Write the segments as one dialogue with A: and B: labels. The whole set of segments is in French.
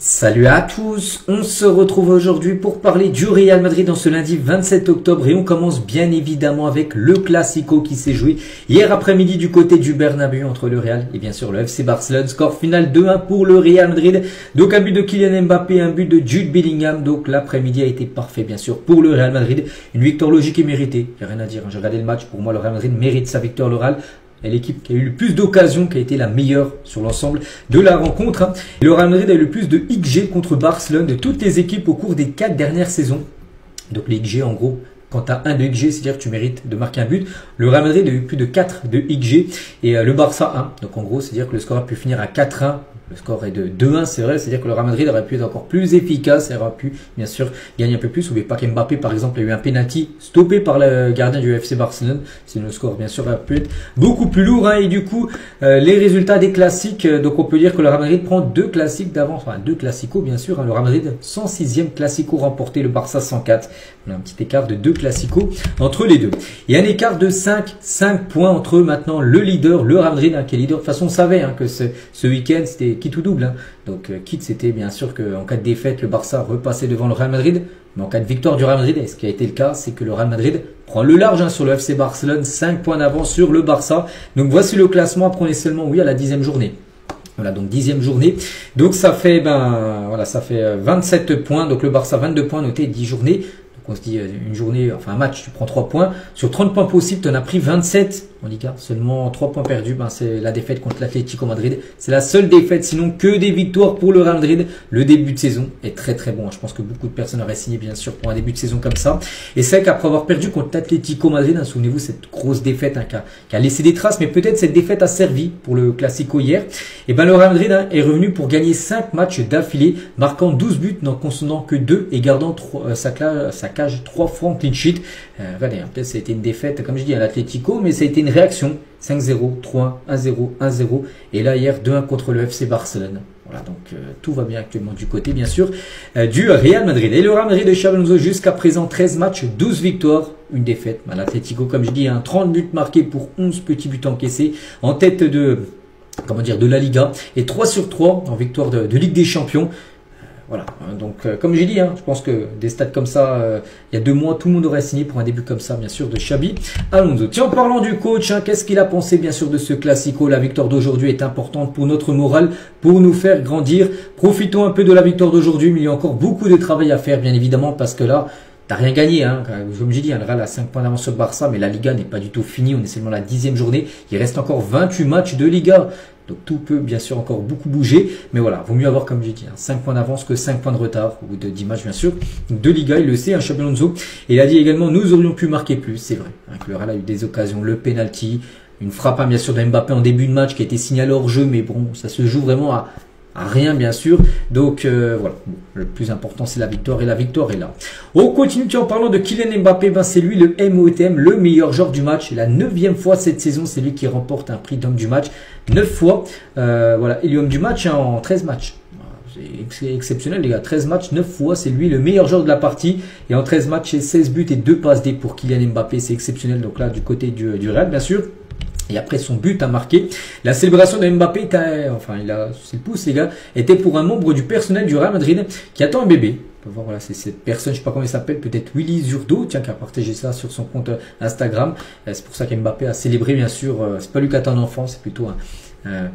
A: Salut à tous, on se retrouve aujourd'hui pour parler du Real Madrid dans ce lundi 27 octobre et on commence bien évidemment avec le Classico qui s'est joué hier après-midi du côté du Bernabéu entre le Real et bien sûr le FC Barcelone. Score final 2-1 pour le Real Madrid, donc un but de Kylian Mbappé, un but de Jude Bellingham, donc l'après-midi a été parfait bien sûr pour le Real Madrid, une victoire logique et méritée, il n'y a rien à dire, j'ai regardé le match, pour moi le Real Madrid mérite sa victoire l'oral. Et l'équipe qui a eu le plus d'occasions, qui a été la meilleure sur l'ensemble de la rencontre. Le Real Madrid a eu le plus de XG contre Barcelone de toutes les équipes au cours des 4 dernières saisons. Donc les XG en gros, quand tu as 1 de XG, c'est-à-dire que tu mérites de marquer un but. Le Real Madrid a eu plus de 4 de XG et le Barça 1. Donc en gros, c'est-à-dire que le score a pu finir à 4-1. Le score est de 2-1, c'est vrai, c'est-à-dire que le Real Madrid aurait pu être encore plus efficace, il aurait pu bien sûr gagner un peu plus. N'oubliez pas qu'Mbappé par exemple a eu un penalty stoppé par le gardien du FC Barcelone, sinon le score bien sûr aurait pu être beaucoup plus lourd. Et du coup, les résultats des classiques, donc on peut dire que le Real Madrid prend 2 classiques d'avance, enfin 2 classicos bien sûr. Le Real Madrid 106e classico remporté, le Barça 104. On a un petit écart de 2 classicos entre les deux. Il y a un écart de 5 points entre maintenant le leader, le Real Madrid, qui est leader. De toute façon, on savait que ce week-end c'était quitte ou double. Donc quitte, c'était bien sûr qu'en cas de défaite, le Barça repassait devant le Real Madrid. Mais en cas de victoire du Real Madrid, et ce qui a été le cas, c'est que le Real Madrid prend le large sur le FC Barcelone, 5 points d'avance sur le Barça. Donc voici le classement, apprenez seulement oui à la 10e journée. Voilà, donc 10e journée. Donc ça fait ça fait 27 points. Donc le Barça 22 points notés 10 journées. Donc on se dit une journée, enfin un match, tu prends 3 points. Sur 30 points possibles, tu en as pris 27 en Liga. Seulement 3 points perdus, c'est la défaite contre l'Atlético Madrid. C'est la seule défaite, sinon que des victoires pour le Real Madrid. Le début de saison est très très bon. Je pense que beaucoup de personnes auraient signé bien sûr pour un début de saison comme ça. Et c'est vrai qu'après avoir perdu contre l'Atlético Madrid, souvenez-vous cette grosse défaite qui a laissé des traces, mais peut-être cette défaite a servi pour le Classico hier. Et le Real Madrid est revenu pour gagner 5 matchs d'affilée, marquant 12 buts, n'en concédant que 2 et gardant sa cage 3 fois en clean sheet. Peut-être ça a été une défaite, comme je dis, à l'Atlético, mais ça a été une réaction. 5-0, 3, 1-0, 1-0. Et là, hier, 2-1 contre le FC Barcelone. Voilà, donc tout va bien actuellement du côté, bien sûr, du Real Madrid. Et le Real Madrid de Xabi Alonso, jusqu'à présent, 13 matchs, 12 victoires, une défaite. L'Atlético, comme je dis, 30 buts marqués pour 11 petits buts encaissés. En tête de la Liga. Et 3 sur 3 en victoire de Ligue des Champions. Voilà, donc comme j'ai dit, je pense que des stats comme ça, il y a 2 mois, tout le monde aurait signé pour un début comme ça, bien sûr, de Xabi Alonso. Tiens, en parlant du coach, qu'est-ce qu'il a pensé, bien sûr, de ce Classico? La victoire d'aujourd'hui est importante pour notre morale, pour nous faire grandir. Profitons un peu de la victoire d'aujourd'hui, mais il y a encore beaucoup de travail à faire, bien évidemment, parce que là, t'as rien gagné, comme j'ai dit, le Real a 5 points d'avance sur le Barça, mais la Liga n'est pas du tout finie, on est seulement la 10e journée, il reste encore 28 matchs de Liga. Donc tout peut bien sûr encore beaucoup bouger, mais voilà, vaut mieux avoir, comme j'ai dit, 5 points d'avance que 5 points de retard, ou de 10 matchs bien sûr, de Liga, il le sait, Xabi Alonso. Et il a dit également, nous aurions pu marquer plus, c'est vrai, que le Real a eu des occasions, le penalty, une frappe bien sûr de Mbappé en début de match qui a été signalé hors jeu, mais bon, ça se joue vraiment à rien bien sûr. Donc voilà, le plus important c'est la victoire et la victoire est là. On continue en parlant de Kylian Mbappé, c'est lui le MOTM, le meilleur joueur du match. La 9e fois cette saison, c'est lui qui remporte un prix d'homme du match. 9 fois, voilà, il est homme du match en 13 matchs. C'est exceptionnel les gars, 13 matchs, 9 fois, c'est lui le meilleur joueur de la partie. Et en 13 matchs, c'est 16 buts et 2 passes D pour Kylian Mbappé, c'est exceptionnel. Donc là, du côté du Real bien sûr. Et après son but à marquer, la célébration de Mbappé, c'est le pouce les gars, était pour un membre du personnel du Real Madrid qui attend un bébé. On peut voir, voilà, c'est cette personne, je sais pas comment il s'appelle, peut-être Willy Zurdo, qui a partagé ça sur son compte Instagram. C'est pour ça qu'Mbappé a célébré bien sûr, c'est pas lui qui attend un enfant, c'est plutôt une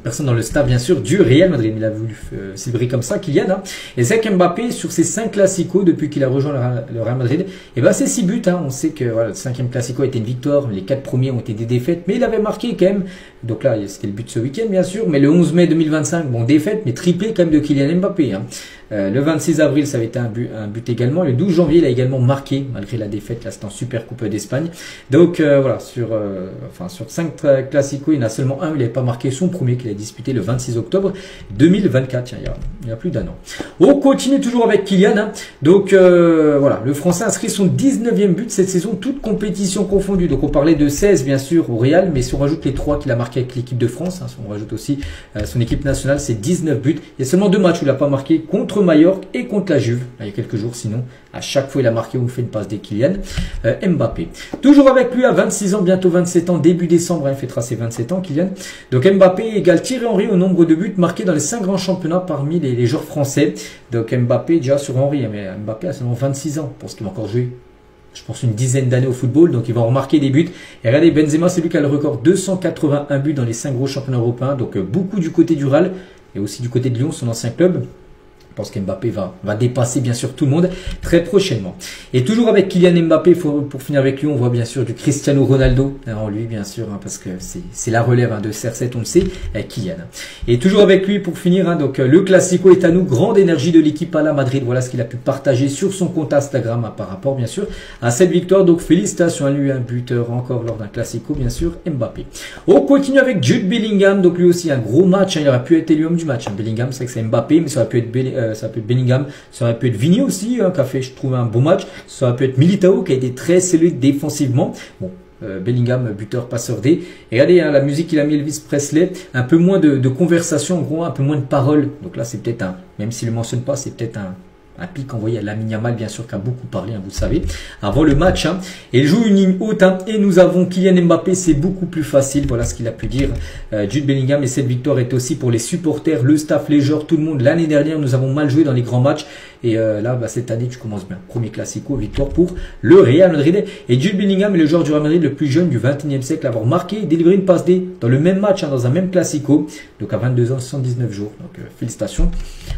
A: personne dans le staff bien sûr du Real Madrid. Il a voulu célébrer comme ça Kylian. Et c'est qu'Mbappé sur ses 5 classicos depuis qu'il a rejoint le Real Madrid, et c'est 6 buts. On sait que voilà, le 5e classico a été une victoire, les 4 premiers ont été des défaites, mais il avait marqué quand même. Donc là c'était le but de ce week-end bien sûr, mais le 11 mai 2025, bon défaite, mais triplé quand même de Kylian Mbappé. Le 26 avril, ça avait été un but également. Le 12 janvier, il a également marqué, malgré la défaite. Là, c'était en Super Coupe d'Espagne. Donc, voilà, sur 5 classicos, il y en a seulement un. Il n'avait pas marqué son premier qu'il a disputé le 26 octobre 2024. Tiens, il y a plus d'1 an. On continue toujours avec Kylian. Donc, voilà, le Français inscrit son 19e but cette saison, toute compétition confondue. Donc, on parlait de 16, bien sûr, au Real. Mais si on rajoute les 3 qu'il a marqué avec l'équipe de France, si on rajoute aussi son équipe nationale, c'est 19 buts. Il y a seulement 2 matchs où il n'a pas marqué contre Mallorca et contre la Juve, il y a quelques jours. Sinon, à chaque fois il a marqué ou fait une passe des Kylian Mbappé. Toujours avec lui à 26 ans, bientôt 27 ans, début décembre, il fêtera ses 27 ans Kylian. Donc Donc Mbappé égale Thierry Henry au nombre de buts marqués dans les 5 grands championnats parmi les joueurs français. Donc Mbappé déjà sur Henry, mais Mbappé a seulement 26 ans pour ce qu'il va encore jouer. Je pense une dizaine d'années au football, donc il va en remarquer des buts. Et regardez, Benzema, c'est lui qui a le record, 281 buts dans les 5 gros championnats européens. Donc beaucoup du côté du Real et aussi du côté de Lyon, son ancien club. Je pense qu'Mbappé va dépasser bien sûr tout le monde très prochainement. Et toujours avec Kylian Mbappé, pour finir avec lui, on voit bien sûr du Cristiano Ronaldo en lui bien sûr, parce que c'est la relève de CR7, on le sait, Kylian. Et toujours avec lui pour finir, donc le Classico est à nous, grande énergie de l'équipe à la Madrid. Voilà ce qu'il a pu partager sur son compte Instagram par rapport bien sûr à cette victoire. Donc félicitations à lui, un buteur encore lors d'un Classico bien sûr, Mbappé. On continue avec Jude Bellingham, donc lui aussi un gros match, il aurait pu être l'homme du match. Bellingham, c'est que c'est Mbappé, mais ça aurait pu être ça peut être Bellingham, ça aurait pu être Vini aussi, qui a fait, je trouve, un bon match. Ça aurait pu être Militao, qui a été très solide défensivement. Bon, Bellingham, buteur, passeur D. Et regardez, la musique qu'il a mis Elvis Presley, un peu moins de conversation, en gros, un peu moins de paroles. Donc là, c'est peut-être même s'il ne le mentionne pas, c'est peut-être un pic envoyé à Lamine Yamal, bien sûr, qui a beaucoup parlé, vous le savez, avant le match. Et il joue une ligne haute, et nous avons Kylian Mbappé, c'est beaucoup plus facile. Voilà ce qu'il a pu dire Jude Bellingham. Et cette victoire est aussi pour les supporters, le staff, les joueurs, tout le monde. L'année dernière, nous avons mal joué dans les grands matchs. Et là, cette année, tu commences bien. Premier Classico, victoire pour le Real Madrid. Et Jude Bellingham est le joueur du Real Madrid le plus jeune du 21e siècle à avoir marqué et délivré une passe D dans le même match, dans un même Classico. Donc à 22 ans, 119 jours. Donc félicitations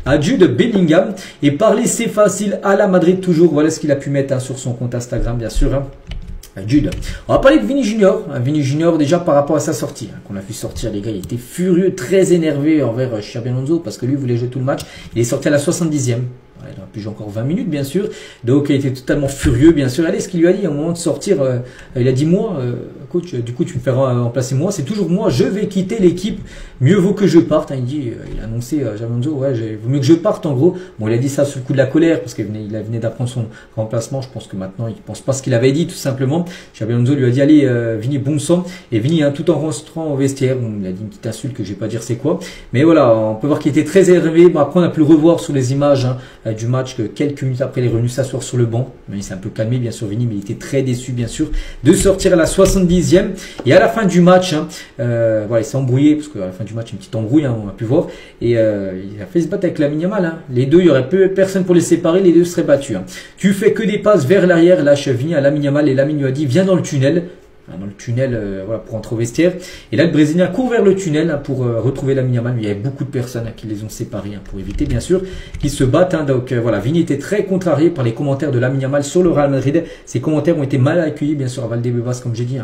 A: à Jude Bellingham. Et parler, c'est facile à la Madrid toujours. Voilà ce qu'il a pu mettre sur son compte Instagram, bien sûr. Jude. On va parler de Vini Junior. Vini Junior, déjà par rapport à sa sortie, qu'on a vu sortir, les gars, il était furieux, très énervé envers Xabi Alonso parce que lui voulait jouer tout le match. Il est sorti à la 70e. Il a pu jouer encore 20 minutes, bien sûr. Donc, il était totalement furieux, bien sûr. Allez, ce qu'il lui a dit au moment de sortir, il a dit, moi, coach, du coup, tu me feras remplacer moi. C'est toujours moi, je vais quitter l'équipe. Mieux vaut que je parte. Il a annoncé, Xabi Alonso, ouais, vaut mieux que je parte, en gros. Bon, il a dit ça sous le coup de la colère, parce qu'il venait d'apprendre son remplacement. Je pense que maintenant, il pense pas ce qu'il avait dit, tout simplement. Xabi Alonso lui a dit, allez, Vini, bon sang. Et Vini, tout en rentrant au vestiaire, il a dit une petite insulte que je vais pas dire c'est quoi. Mais voilà, on peut voir qu'il était très énervé. Bon, après, on a pu le revoir sur les images, du match, que quelques minutes après il est revenu s'asseoir sur le banc, mais il s'est un peu calmé bien sûr Vini, mais il était très déçu bien sûr de sortir à la 70e. Et à la fin du match, voilà, il s'est embrouillé parce qu'à la fin du match une petite embrouille, on a pu voir, et il a fait se battre avec Lamine Yamal. Les deux, il y aurait personne pour les séparer, les deux seraient battus. Tu fais que des passes vers l'arrière, lâche Vini à Lamine Yamal, et Lamine lui a dit viens dans le tunnel. Voilà, pour entrer au vestiaire. Et là, le Brésilien court vers le tunnel pour retrouver Lamine Yamal. Il y avait beaucoup de personnes qui les ont séparés pour éviter, bien sûr, qu'ils se battent. Donc voilà, Vini était très contrarié par les commentaires de Lamine Yamal sur le Real Madrid. Ces commentaires ont été mal accueillis, bien sûr, à Valdebebas, comme j'ai dit.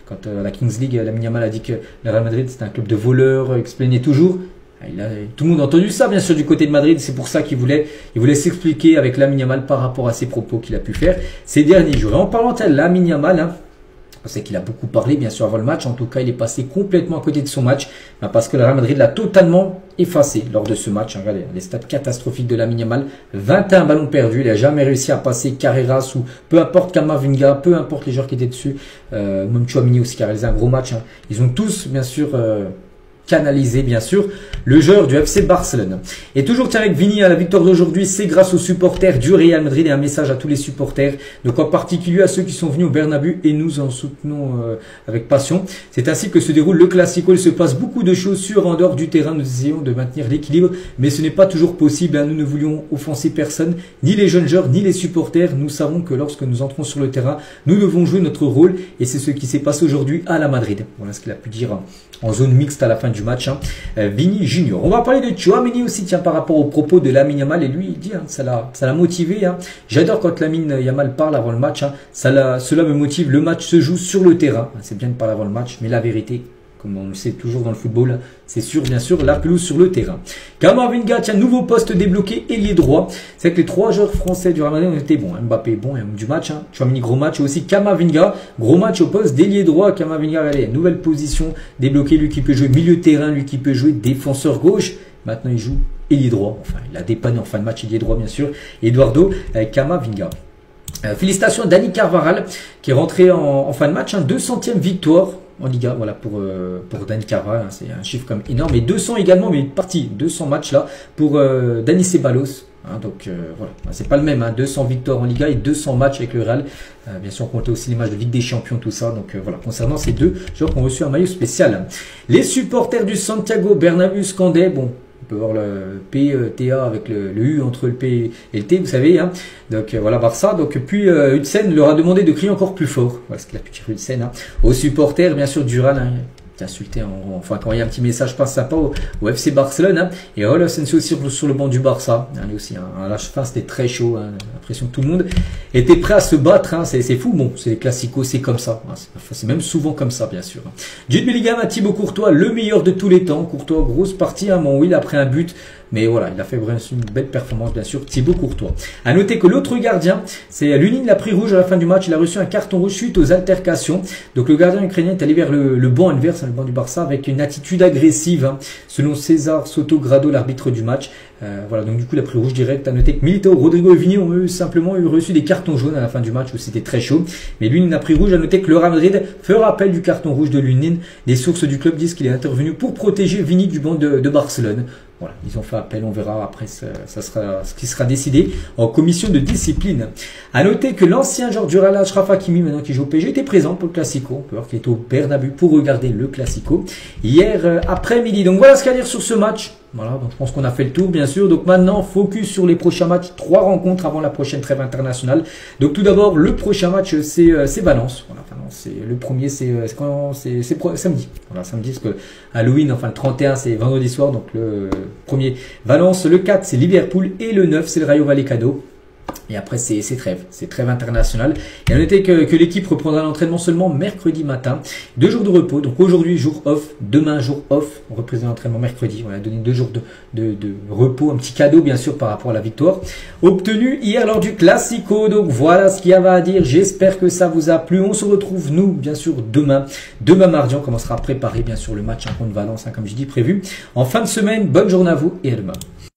A: Quand à la Kings League, Lamine Yamal a dit que le Real Madrid c'était un club de voleurs, il se plaignait toujours. Tout le monde a entendu ça, bien sûr, du côté de Madrid. C'est pour ça qu'il voulait s'expliquer avec Lamine Yamal par rapport à ses propos qu'il a pu faire ces derniers jours. Et en parlant de Lamine Yamal, on sait qu'il a beaucoup parlé, bien sûr, avant le match. En tout cas, il est passé complètement à côté de son match parce que le Real Madrid l'a totalement effacé lors de ce match. Regardez, les stats catastrophiques de Lamine Yamal. 21 ballons perdus. Il n'a jamais réussi à passer Carreras ou peu importe Camavinga, peu importe les joueurs qui étaient dessus. Même Tchouaméni aussi qui a réalisé un gros match. Ils ont tous, bien sûr, canaliser bien sûr le joueur du FC Barcelone. Et toujours tiens avec Vini, à la victoire d'aujourd'hui, c'est grâce aux supporters du Real Madrid, et un message à tous les supporters, donc en particulier à ceux qui sont venus au Bernabéu, et nous en soutenons avec passion. C'est ainsi que se déroule le Classico. Il se passe beaucoup de choses sur et en dehors du terrain. Nous essayons de maintenir l'équilibre, mais ce n'est pas toujours possible. Nous ne voulions offenser personne, ni les jeunes joueurs, ni les supporters. Nous savons que lorsque nous entrons sur le terrain, nous devons jouer notre rôle, et c'est ce qui s'est passé aujourd'hui à la Madrid. Voilà ce qu'il a pu dire en zone mixte à la fin du match, Vini Junior. On va parler de Tchouaméni aussi, tiens, par rapport aux propos de Lamine Yamal, et lui il dit, ça l'a motivé. J'adore quand Lamine Yamal parle avant le match, cela me motive. Le match se joue sur le terrain. C'est bien de parler avant le match, mais la vérité, comme on le sait toujours dans le football, c'est sûr, bien sûr, la pelouse sur le terrain. Camavinga, tiens, nouveau poste débloqué, ailier droit. C'est que les trois joueurs français du Real Madrid ont été bons. Mbappé, bon, du match. Tchouaméni, gros match. Et aussi Camavinga, gros match au poste d'ailier droit. Camavinga, allez, nouvelle position débloquée. Lui qui peut jouer milieu de terrain, lui qui peut jouer défenseur gauche. Maintenant, il joue ailier droit. Enfin, il a dépanné en fin de match, ailier droit, bien sûr. Eduardo Camavinga. Félicitations à Dani Carvajal qui est rentré en fin de match. 200e victoire en Liga, voilà, pour Dani Carvajal, c'est un chiffre comme énorme. Et 200 également, mais une partie, 200 matchs là, pour Dani Ceballos. Hein, donc voilà, c'est pas le même, hein, 200 victoires en Liga et 200 matchs avec le Real. Bien sûr, on comptait aussi les matchs de Ligue des Champions, tout ça. Donc voilà, concernant ces deux joueurs qui ont reçu un maillot spécial. Les supporters du Santiago Bernabéu scandaient, bon, on peut voir le PTA avec le U entre le P et le T, vous savez. Hein. Donc voilà, Barça. Donc puis Hudsen leur a demandé de crier encore plus fort. Voilà ce qu'il a pu dire Hudsen. Hein. Aux supporters, bien sûr, du Real. Hein, insulté, enfin quand il y a un petit message pas sympa au FC Barcelone, hein. Et Raúl Asensio aussi sur le banc du Barça, hein, lui aussi, hein. À la fin c'était très chaud, hein. L'impression que tout le monde était prêt à se battre, hein. C'est fou, bon, c'est les classicos, c'est comme ça, hein. C'est même souvent comme ça bien sûr. Jude Bellingham à Thibaut Courtois, le meilleur de tous les temps. Courtois, grosse partie, hein, mon Will après un but. Mais voilà, il a fait vraiment une belle performance, bien sûr, Thibaut Courtois. À noter que l'autre gardien, c'est Lunin, l'a pris rouge à la fin du match. Il a reçu un carton rouge suite aux altercations. Donc le gardien ukrainien est allé vers le banc adverse, hein, le banc du Barça, avec une attitude agressive, hein, selon César Soto-Grado, l'arbitre du match. Voilà, donc du coup, il a pris rouge direct. À noter que Militao, Rodrigo et Vini ont simplement reçu des cartons jaunes à la fin du match où c'était très chaud. Mais Lunin a pris rouge. À noter que le Real Madrid fera appel du carton rouge de Lunin. Des sources du club disent qu'il est intervenu pour protéger Vini du banc de Barcelone. Voilà, ils ont fait appel, on verra après ça sera ce qui sera décidé en commission de discipline. À noter que l'ancien joueur du Real, Achraf Hakimi, maintenant qui joue au PSG, était présent pour le Classico. On peut voir qu'il est au Bernabéu pour regarder le Classico hier après-midi. Donc voilà ce qu'il y a à dire sur ce match. Voilà, donc je pense qu'on a fait le tour, bien sûr. Donc maintenant, focus sur les prochains matchs. 3 rencontres avant la prochaine trêve internationale. Donc tout d'abord, le prochain match, c'est Valence. Voilà, Valence, le premier, c'est samedi. Voilà, samedi, parce que Halloween, enfin le 31, c'est vendredi soir. Donc le premier, Valence. Le 4, c'est Liverpool. Et le 9, c'est le Rayo Vallecano. Et après, c'est trêve internationale. Et à noter que l'équipe reprendra l'entraînement seulement mercredi matin. 2 jours de repos. Donc aujourd'hui, jour off. Demain, jour off. On représente l'entraînement mercredi. On a donné 2 jours de repos. Un petit cadeau, bien sûr, par rapport à la victoire obtenue hier lors du Classico. Donc voilà ce qu'il y avait à dire. J'espère que ça vous a plu. On se retrouve, nous, bien sûr, demain. Demain mardi, on commencera à préparer, bien sûr, le match contre Valence, hein, comme je dis, prévu en fin de semaine. Bonne journée à vous et à demain.